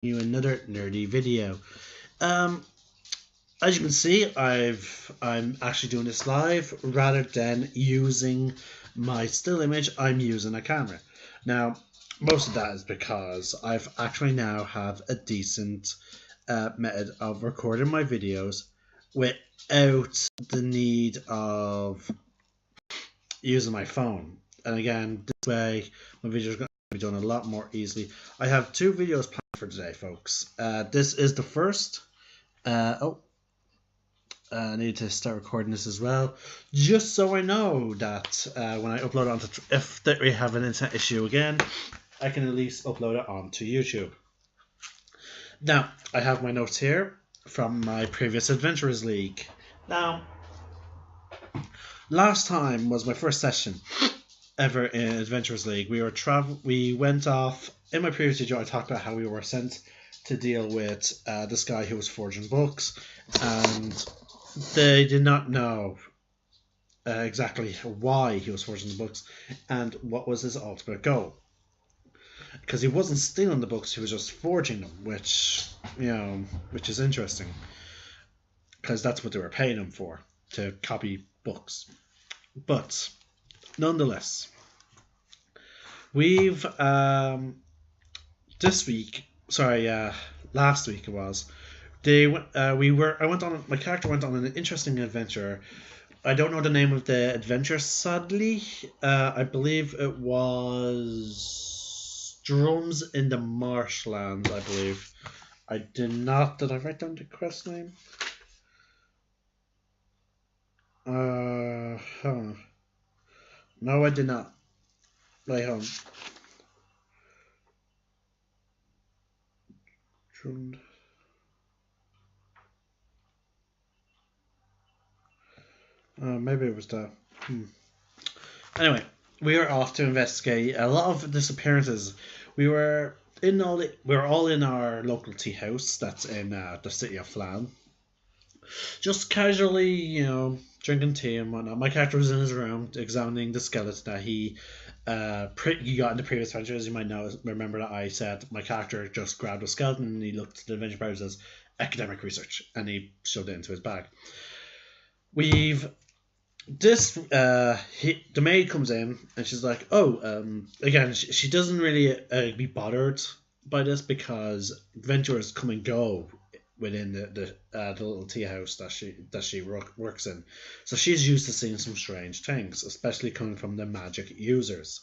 you another nerdy video. Um, as you can see, I'm actually doing this live rather than using my still image. I'm using a camera. Now, most of that is because I've actually now have a decent method of recording my videos without the need of using my phone. And again, this way my videos are going to be done a lot more easily. I have two videos planned for today, folks. This is the first. I need to start recording this as well, just so I know that when I upload it onto, if we have an internet issue again, I can at least upload it onto YouTube. Now, I have my notes here from my previous Adventurers League. Now, last time was my first session ever in Adventurers League. We went off in my previous video. I talked about how we were sent to deal with this guy who was forging books, and they did not know exactly why he was forging the books and what was his ultimate goal. Because he wasn't stealing the books, he was just forging them, which is interesting. Because that's what they were paying him for, to copy books. But nonetheless, we've last week it was. My character went on an interesting adventure. I don't know the name of the adventure, sadly. I believe it was Drums in the Marshlands, I believe. Did I write down the quest name? No, I did not. Wait, hold on. Maybe it was that. Anyway, we were off to investigate a lot of disappearances. We were all in our local tea house that's in the city of Flan. Just casually, drinking tea and whatnot. My character was in his room examining the skeleton that he got in the previous adventure. As you might remember that I said my character just grabbed a skeleton and he looked at the adventure powers as academic research and he shoved it into his bag. The maid comes in and she's like, again, she doesn't really be bothered by this because adventurers come and go within the little tea house that she works in, so she's used to seeing some strange things, especially coming from the magic users.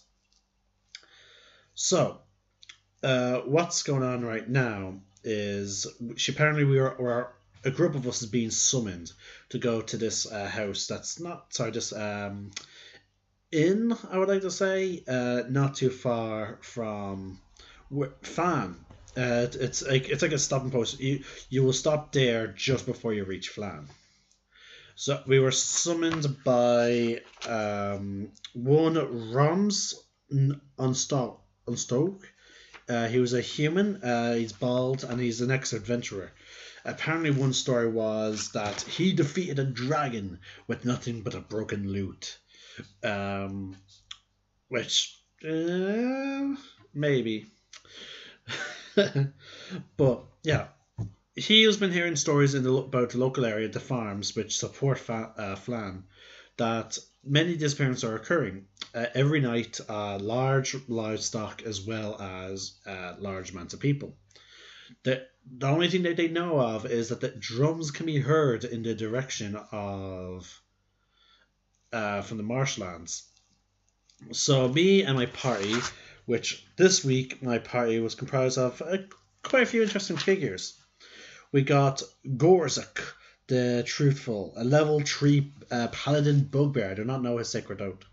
So, what's going on right now is we were a group of us is being summoned to go to this house that's inn, I would like to say, not too far from Flan. It's like a stopping post. You will stop there just before you reach Flan. So we were summoned by one Roms Unstoke. He was a human. He's bald and he's the next adventurer. Apparently, one story was that he defeated a dragon with nothing but a broken lute. Which, maybe. But, yeah. He has been hearing stories about the local area, the farms, which support Flan, that many disappearances are occurring. Every night, large livestock as well as large amounts of people. The only thing that they know of is that the drums can be heard in the direction of from the marshlands. So me and my party, which this week my party was comprised of quite a few interesting figures. We got Gorzak, the Truthful, a level 3 paladin bugbear. I do not know his sacred oath.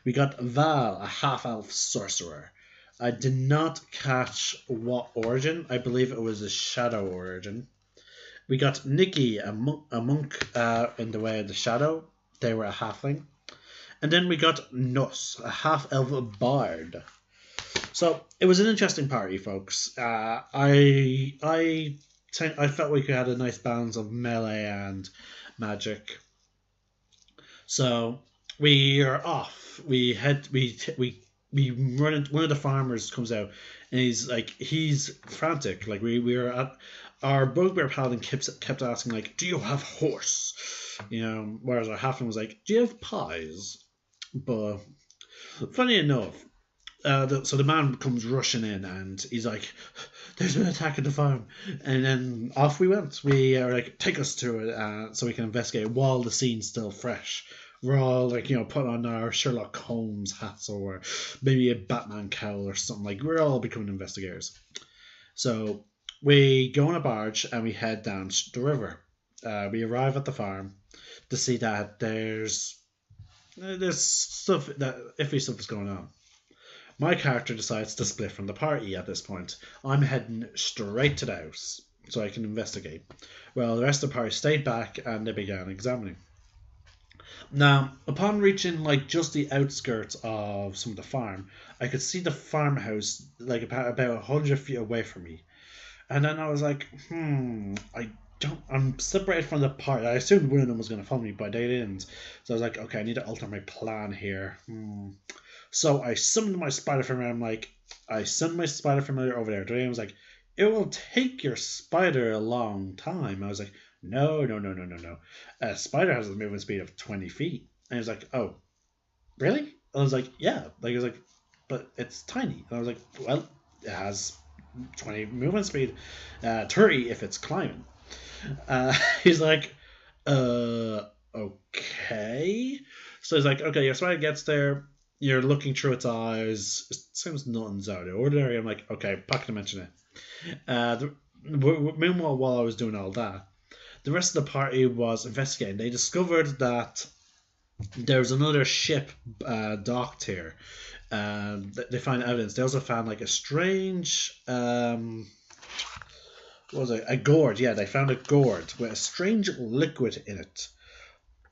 We got Val, a half-elf sorcerer. I did not catch what origin. I believe it was a shadow origin. We got Nikki, a monk in the way of the shadow. They were a halfling. And then we got Nuss, a half-elf bard. So it was an interesting party, folks. I felt we had a nice balance of melee and magic. So we are off. One of the farmers comes out and he's frantic. Like we were at our bugbear paladin kept asking like, "Do you have horse?" Whereas our halfling was like, "Do you have pies?" But funny enough, so the man comes rushing in and he's like, "There's an attack at the farm," and then off we went. We are like, "Take us to it," so we can investigate while the scene's still fresh. We're all like, put on our Sherlock Holmes hats or maybe a Batman cowl or something. Like we're all becoming investigators. So we go on a barge and we head down the river. We arrive at the farm to see that there's stuff that iffy stuff is going on. My character decides to split from the party at this point. I'm heading straight to the house so I can investigate. Well, the rest of the party stayed back and they began examining. Now, upon reaching like just the outskirts of some of the farm, I could see the farmhouse like about 100 feet away from me. And then I was like, I'm separated from the party. I assumed one of them was going to follow me, but they didn't. So I was like, okay, I need to alter my plan here. So I summoned my spider familiar. I sent my spider familiar over there. Today I was like, it will take your spider a long time. I was like, no. A spider has a movement speed of 20 feet. And he was like, oh, really? I was like, yeah. Like, I was like, but it's tiny. And I was like, well, it has 20 movement speed, 30 if it's climbing. He's like, okay. So he's like, okay, your spider gets there. You're looking through its eyes. It seems nothing's out of the ordinary. I'm like, okay, pocket dimension it. Meanwhile, while I was doing all that, the rest of the party was investigating. They discovered that there was another ship docked here. They find evidence. They also found like a strange, what was it? A gourd. Yeah, they found a gourd with a strange liquid in it.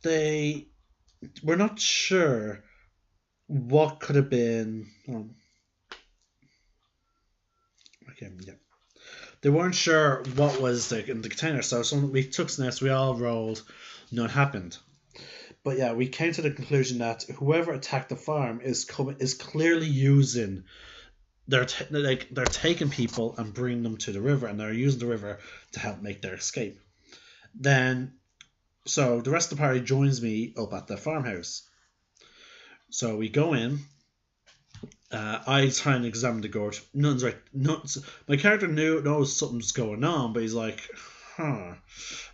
They were not sure what could have been. Okay, yeah. They weren't sure what was in the container, so we took snaps. We all rolled. None happened. But yeah, we came to the conclusion that whoever attacked the farm is clearly using. They're taking people and bringing them to the river, and they're using the river to help make their escape. So the rest of the party joins me up at the farmhouse. So we go in. I try and examine the gourd. Nothing's right. My character knows something's going on, but he's like, huh.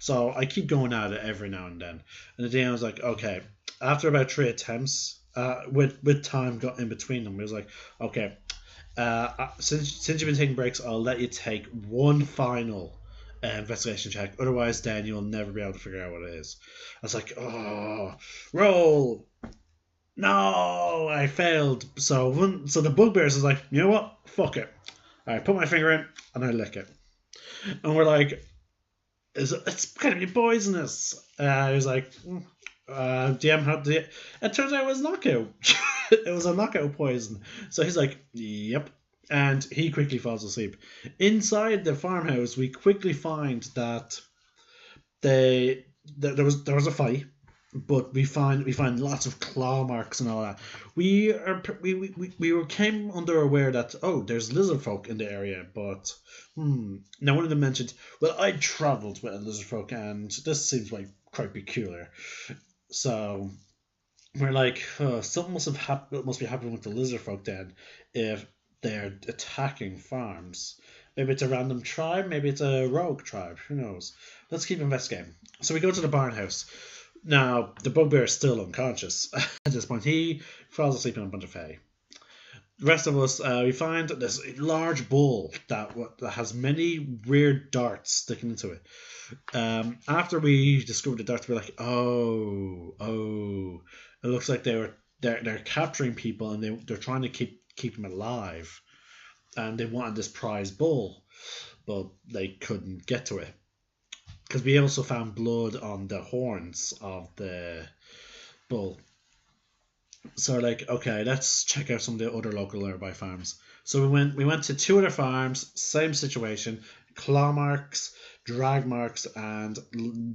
So I keep going at it every now and then. And the day I was like, okay. After about 3 attempts, with time got in between them, it was like, okay. Since you've been taking breaks, I'll let you take one final investigation check. Otherwise, then you'll never be able to figure out what it is. I was like, oh, roll. No, I failed. So the bugbears is like, you know what? Fuck it. I put my finger in and I lick it. And we're like, it's going to be poisonous. He was like, DM had to. It turns out it was knockout. It was a knockout poison. So he's like, yep. And he quickly falls asleep. Inside the farmhouse, we quickly find that there was a fight. But we find lots of claw marks and all that. We came under aware that there's lizard folk in the area, but now one of them mentioned, well, I travelled with a lizard folk and this seems like quite peculiar. So we're like, something must be happening with the lizard folk then if they're attacking farms. Maybe it's a random tribe, maybe it's a rogue tribe, who knows. Let's keep investigating. So we go to the barn house. Now, the bugbear is still unconscious at this point. He falls asleep in a bunch of hay. The rest of us, we find this large bowl that has many weird darts sticking into it. After we discovered the darts, we're like, oh, it looks like they're capturing people and they're trying to keep them alive, and they wanted this prize bowl, but they couldn't get to it. Because we also found blood on the horns of the bull. So like, okay, let's check out some of the other local nearby farms. So we went to 2 other farms, same situation, claw marks, drag marks, and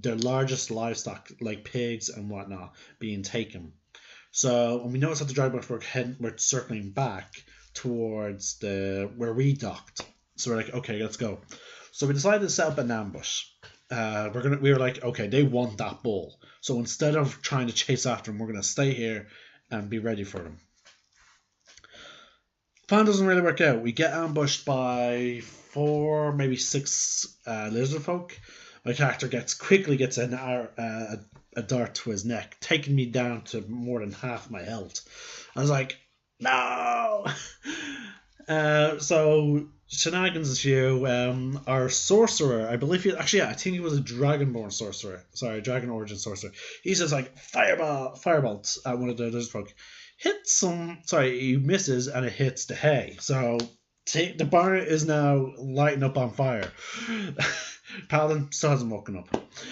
the largest livestock like pigs and whatnot being taken. So when we noticed that the drag marks we're circling back towards where we docked. So we're like, okay, let's go. So we decided to set up an ambush. We were like, okay, they want that bull. So instead of trying to chase after them, we're gonna stay here and be ready for them. Plan doesn't really work out. We get ambushed by 4, maybe 6 lizard folk. My character quickly gets a dart to his neck, taking me down to more than half my health. I was like, no! So shenanigans ensue. Our sorcerer, I believe I think he was a dragonborn sorcerer. Sorry, dragon origin sorcerer. He's just like firebolts at one of the lizard folk. He misses and it hits the hay. So the barn is now lighting up on fire. Paladin still hasn't woken up.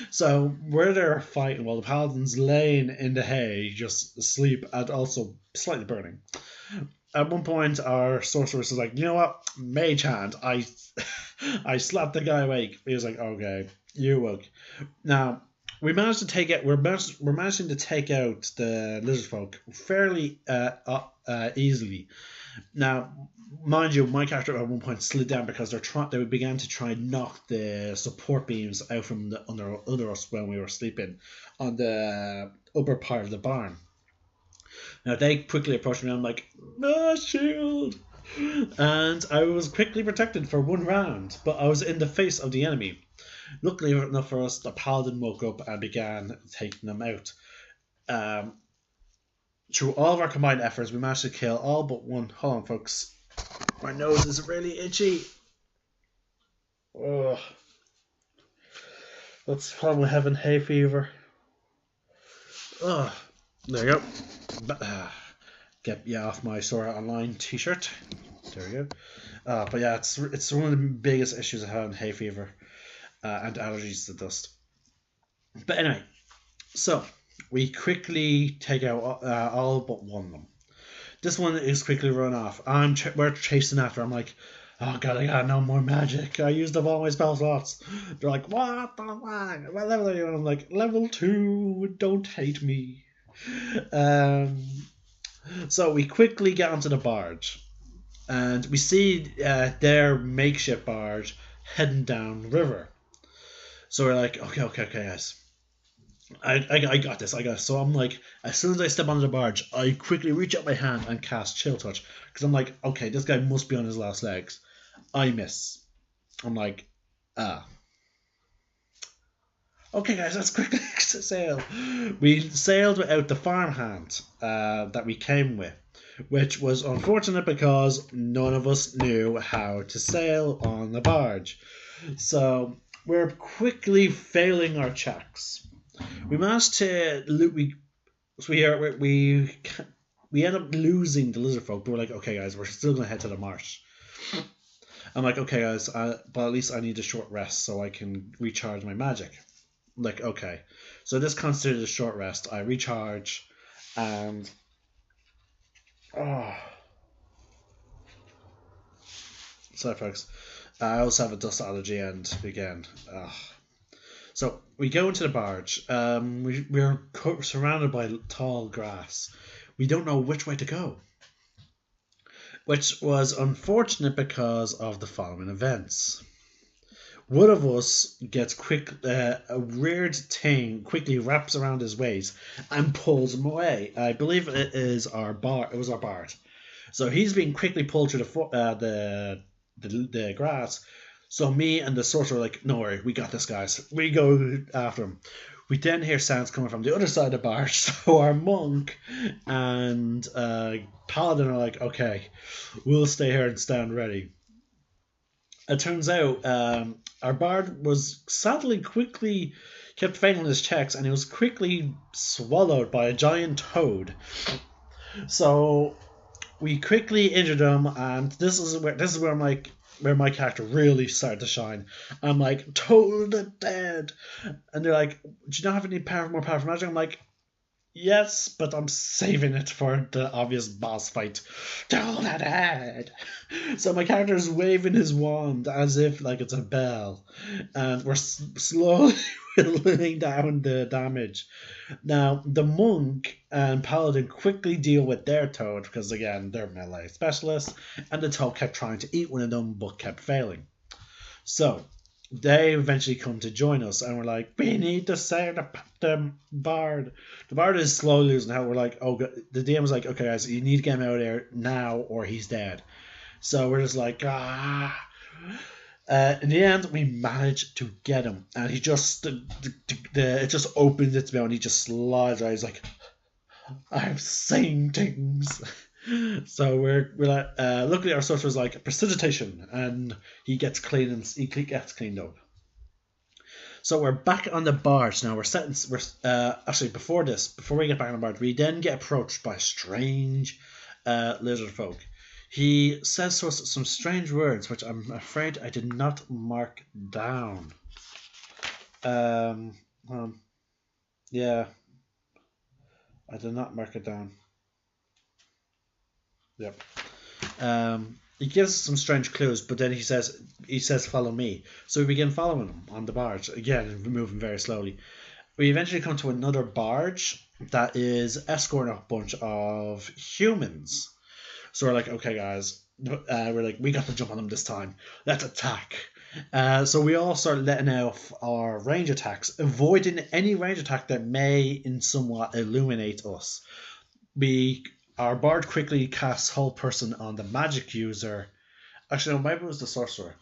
So we're there fighting while the Paladin's laying in the hay, just asleep and also slightly burning. At one point, our sorceress is like, you know what? Mage hand. I slapped the guy awake. He was like, okay, you woke. Now, we managed to take it. We're managing to take out the lizard folk fairly easily. Now, mind you, my character at one point slid down because they began to try and knock the support beams out from under us when we were sleeping on the upper part of the barn. Now they quickly approached me and I'm like, shield! And I was quickly protected for 1 round, but I was in the face of the enemy. Luckily enough for us, the Paladin woke up and began taking them out. Through all of our combined efforts, we managed to kill all but one. Hold on, folks. My nose is really itchy. Ugh. That's probably having hay fever. Ugh. There you go. Get you off my Sora Online t-shirt. There we go. But yeah, it's one of the biggest issues I have in hay fever and allergies to dust. But anyway, so we quickly take out all but one of them. This one is quickly run off. We're chasing after. I'm like, oh god, I got no more magic. I used up all my spell slots. They're like, what the fuck? What level are you? And I'm like, level 2. Don't hate me. So we quickly get onto the barge, and we see their makeshift barge heading down the river. So we're like, okay, guys. I got this. So I'm like, as soon as I step onto the barge, I quickly reach out my hand and cast Chill Touch. Because I'm like, okay, this guy must be on his last legs. I miss. I'm like, okay, guys, let's quickly sail. We sailed without the farmhand that we came with, which was unfortunate because none of us knew how to sail on the barge. So we're quickly failing our checks. We managed to we end up losing the lizard folk, but we're like, okay, guys, we're still gonna head to the marsh. I'm like, okay, guys, but at least I need a short rest so I can recharge my magic. I'm like, okay, so this constituted a short rest. I recharge, and sorry, folks. I also have a dust allergy, and again, So we go into the barge. We're surrounded by tall grass. We don't know which way to go, which was unfortunate because of the following events. One of us gets a weird thing quickly wraps around his waist and pulls him away. I believe it was our bard. So he's being quickly pulled through the grass. So me and the sorcerer are like, no worry, we got this, guys. We go after him. We then hear sounds coming from the other side of the barge. So our monk and paladin are like, okay, we'll stay here and stand ready. It turns out our bard was sadly quickly kept failing his checks, and he was quickly swallowed by a giant toad. So we quickly injured him, and this is where my character really started to shine. I'm like, toad dead, and they're like, do you not have any more powerful magic? I'm like, Yes, but I'm saving it for the obvious boss fight. Don't let it. So my character's waving his wand as if like it's a bell, and we're slowly whittling down the damage. Now the monk and paladin quickly deal with their toad because again they're melee specialists, and the toad kept trying to eat one of them but kept failing. So they eventually come to join us, and we're like, we need to save the bard. The bard is slowly losing health. We're like, oh, the DM was like, okay, guys, you need to get him out of there now, or he's dead. So we're just like, ah. In the end, we managed to get him, and he just it just opens its mouth, and he just slides out. He's like, I'm saying things. So we're like, luckily our sorcerer's like prestidigitation, and he gets clean and he gets cleaned up. So we're back on the barge now. We're actually before we get back on the barge, we then get approached by a strange lizard folk. He says to us some strange words, which I'm afraid I did not mark down. Yeah, I did not mark it down. Yep. He gives us some strange clues, but then he says follow me. So we begin following him on the barge again, moving very slowly. We eventually come to another barge that is escorting a bunch of humans. So we're like, okay, guys, we're like, we got to jump on them this time. Let's attack. So we all start letting out our range attacks, avoiding any range attack that may in somewhat illuminate us. Our bard quickly casts whole person on the magic user. Actually, no, maybe it was the sorcerer.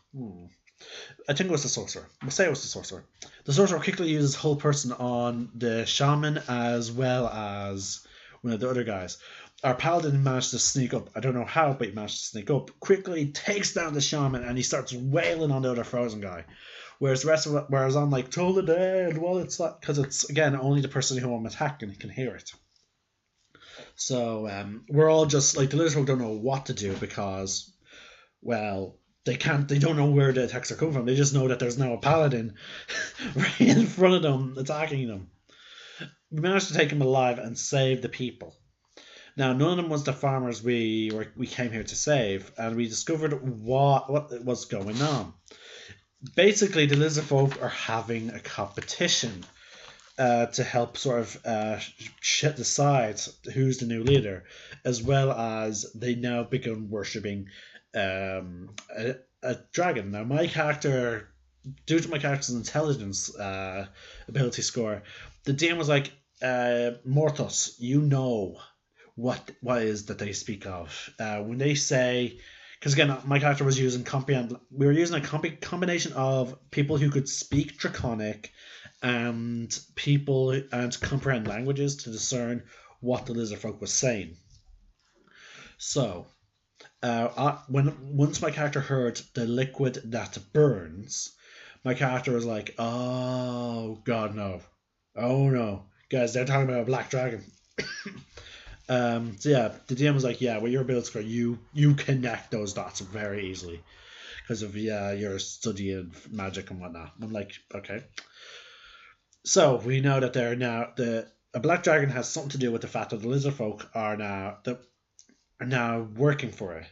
I think it was the sorcerer. We'll say it was the sorcerer. The sorcerer quickly uses whole person on the shaman as well as one of the other guys. Our paladin managed to sneak up. I don't know how, but he managed to sneak up. Quickly takes down the shaman, and he starts wailing on the other frozen guy. Whereas the rest of it, whereas I'm like, told the dead. Well, it's like, because it's again only the person who I'm attacking can hear it. So we're all just like the lizard don't know what to do because, well, they don't know where the attacks are coming from. They just know that there's now a paladin right in front of them attacking them. We managed to take him alive and save the people. Now, none of them was the farmers we came here to save, and we discovered what was going on. Basically, the lizard folk are having a competition to help sort of decide who's the new leader, as well as they now begin worshipping a dragon. Now, my character, due to my character's intelligence ability score, the DM was like, Mortos, you know what is that they speak of when they say, because again my character was using comprehend. We were using a combination of people who could speak Draconic and people and comprehend languages to discern what the lizard folk was saying. So once my character heard the liquid that burns, my character was like, oh god, no, oh no, guys, they're talking about a black dragon. So yeah, the DM was like, yeah, with your ability score, you connect those dots very easily because of your study of magic and whatnot. I'm like, okay. So we know that they're now a black dragon has something to do with the fact that the lizard folk are now working for it,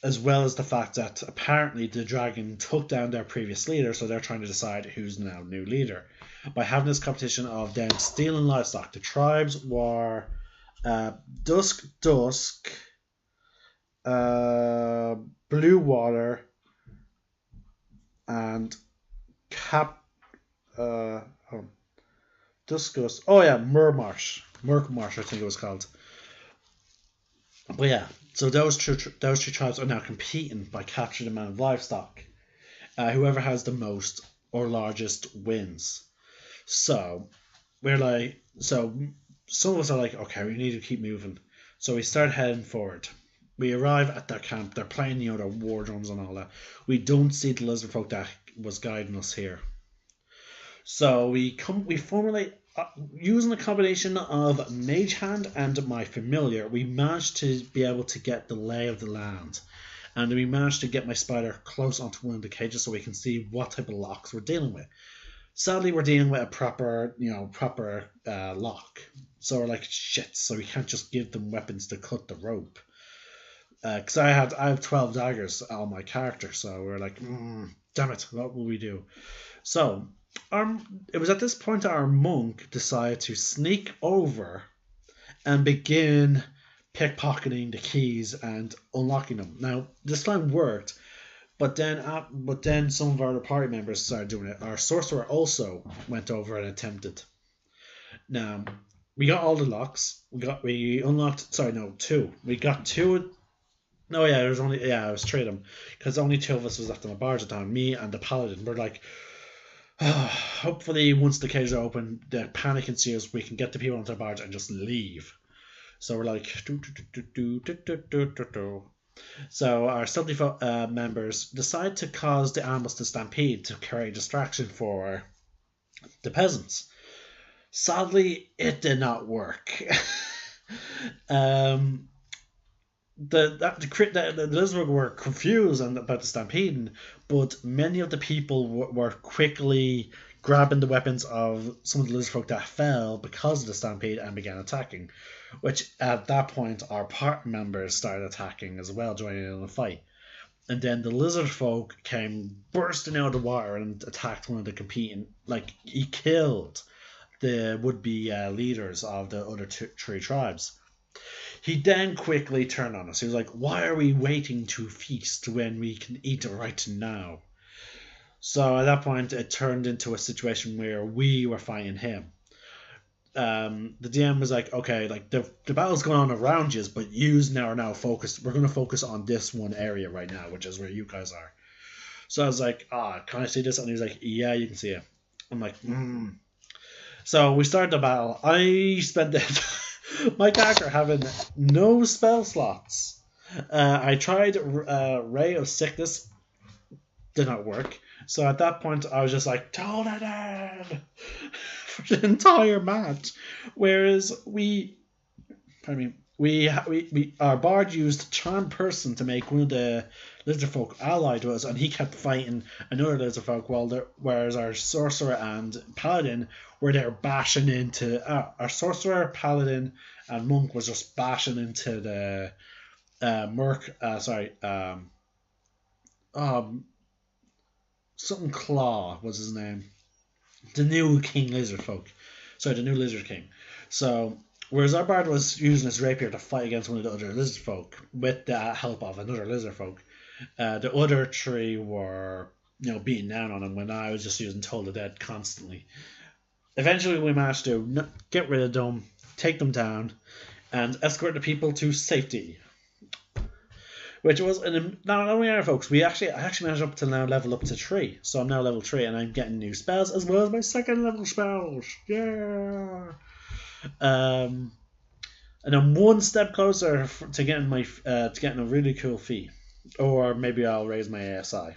as well as the fact that apparently the dragon took down their previous leader, so they're trying to decide who's now new leader by having this competition of them stealing livestock. The tribes were Dusk, Blue Water, and Duskus. Oh yeah, Mermarsh, I think it was called. But yeah, so those two tribes are now competing by capturing the amount of livestock. Whoever has the most or largest wins. So we're like, some of us are like, okay, we need to keep moving. So we start heading forward. We arrive at their camp. They're playing, their war drums and all that. We don't see the lizard folk that was guiding us here. So we formulate, using a combination of Mage Hand and my familiar, we managed to be able to get the lay of the land. And we managed to get my spider close onto one of the cages so we can see what type of locks we're dealing with. Sadly, we're dealing with a proper lock. So we're like, shit, so we can't just give them weapons to cut the rope. Because I have 12 daggers on my character, so we're like, damn it, what will we do? So it was at this point our monk decided to sneak over and begin pickpocketing the keys and unlocking them. Now this plan worked, but then some of our other party members started doing it. Our sorcerer also went over and attempted. Now we got all the locks. We unlocked. Sorry, no, two. We got two. No, yeah, it was three of them because only two of us was left on the barge at the time. Me and the paladin. We're like, hopefully once the cages are open, the panic ensues. We can get the people onto the barge and just leave. So we're like, So our stealthy members decide to cause the animals to stampede to create distraction for the peasants. Sadly, it did not work. The lizard were confused about the stampeding, but many of the people were quickly grabbing the weapons of some of the lizard folk that fell because of the stampede and began attacking. Which at that point our party members started attacking as well, joining in the fight. And then the lizard folk came bursting out of the water and attacked one of the competing. Like, he killed the would-be leaders of the other three tribes. He then quickly turned on us. He was like, why are we waiting to feast when we can eat right now? So at that point, it turned into a situation where we were fighting him. The DM was like, okay, like the battle's going on around you, but yous now are now focused. We're going to focus on this one area right now, which is where you guys are. So I was like, can I see this? And he was like, yeah, you can see it. I'm like, So we started the battle. I spent my character having no spell slots. I tried Ray of Sickness, did not work. So at that point, I was just like, Toladin! For the entire match. Whereas our bard used Charm Person to make one of the lizard folk allied to us, and he kept fighting another lizard folk, whereas our sorcerer and paladin were there bashing into our sorcerer, paladin, and monk was just bashing into the something Claw was his name. The new King Lizard Folk. Sorry, the new Lizard King. So, whereas our bard was using his rapier to fight against one of the other Lizard Folk with the help of another Lizard Folk, the other three were, beating down on him when I was just using Toll the Dead constantly. Eventually, we managed to get rid of them, take them down, and escort the people to safety. Which was not only are folks, I actually managed up to now level up to 3. So I'm now level 3 and I'm getting new spells as well as my second level spells. Yeah. And I'm one step closer to getting a really cool feat. Or maybe I'll raise my ASI.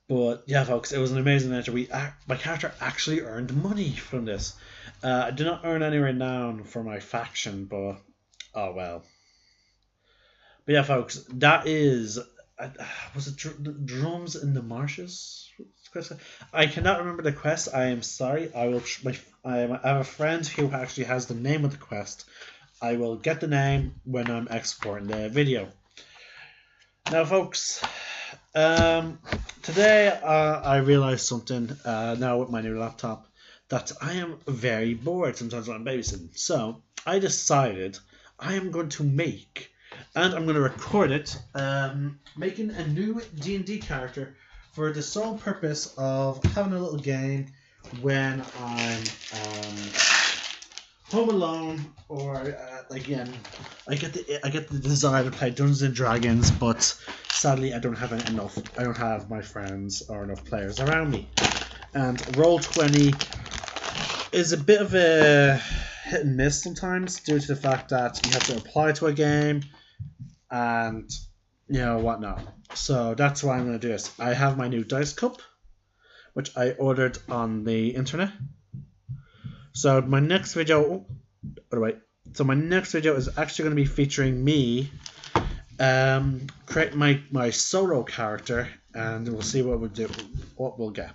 But yeah, folks, it was an amazing adventure. My character actually earned money from this. I did not earn any renown for my faction, but oh well. But yeah, folks, that is... was it Drums in the Marshes? I cannot remember the quest. I am sorry. I have a friend who actually has the name of the quest. I will get the name when I'm exporting the video. Now, folks, today I realized something now with my new laptop, that I am very bored sometimes when I'm babysitting. So I decided I am going to make... and I'm going to record it, making a new D&D character for the sole purpose of having a little game when I'm home alone, or again, I get the desire to play Dungeons and Dragons, but sadly I don't have enough. I don't have my friends or enough players around me, and Roll20 is a bit of a hit and miss sometimes due to the fact that you have to apply to a game and whatnot. So that's why I'm going to do this. I have my new dice cup, which I ordered on the internet. So my next video, my next video is actually going to be featuring me create my solo character, and we'll see what we'll get.